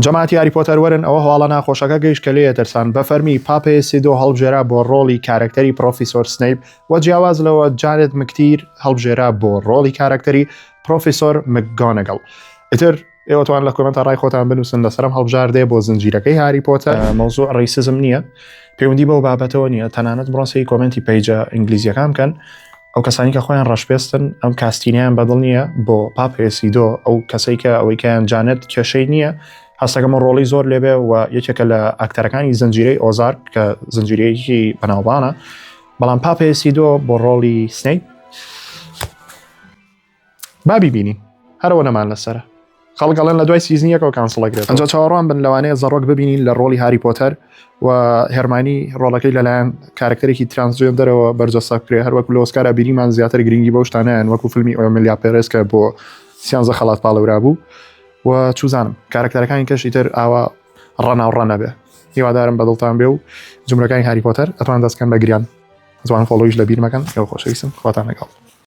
جەماعەتی هاری پۆتەر وەرن ئەوە هەواڵە ناخۆشەکە گەیشت کە لێ دەرسان بەفەرمی پاپێسیدۆ هەڵبژێرا بۆ ڕۆڵی کارکتەری پرۆفیسۆر سنەیپ و جیاواز لەوە جارێت مکتیر هەڵبژێرا بۆ ڕۆڵی کارکتەری پرۆفیسۆر مکگۆنەگەڵ. ئیتر ئێوەتوان لە کۆمنتە ڕای خۆتان بنووسن لەسەرم هەڵبژاردێ بۆ زنجیرەکەی هاری پۆتەر. مەوزوع ڕیسزم نییە، پەیوەندی بەو بابەتەوە نییە، تەنانەت بڕۆسی کۆمنتی پیجە ئینگلیزیەکان بکەن. ئەو کەسانی کە خۆیان ڕەشپێستن ئەم کاستینیان بەدڵ نییە بۆ پاپێسیدۆ ئەو کەسەی کە ئەوەی کەیان جانێت کێشەی نییە، هەستەکەمە ڕۆڵی زۆر لێبێ و یەکێکە لە ئاکتەرەکانی زنجیرەی ئۆزارک کە زنجیرەیەکی بەناوبانە، بەڵام پاپێسیدۆ بۆ ڕۆڵی سنەیپ بابی بینی هەرەوە نەمان لەسرە. خەڵگەڵێن لە دوای سیزنیەکەەوە کانسڵەکرێت. ئەنجا چاوەڕوان بن لەوانەیە زەڕۆک ببینین لە ڕۆڵی هاری پۆتەر و هێرمانی ڕۆڵەکەی لەلایەن کارکتەرێکی ترانسجێندەرەوە بەرجەسە بکرێ، هەروەکو لە ئۆسکارە بیریمان زیاتر گرنگی بەو شتانەیان وەکو فیلمی ئۆمێلیا پێرێز کە بۆ سیانزە خەڵات پاڵەورا بوو و چوزانم کارکتەرەکانی کەشی تر ئاوا ڕەناوڕە نەبێ. هیوادارم بەدڵتان بێ و جملەکانی هاری پۆتەر ئەتوان دەستکەن بە گریان. زوان فۆلۆیش لە بیر مەکەن. ئێوە خۆشەویستم، خواتان لەگەڵ.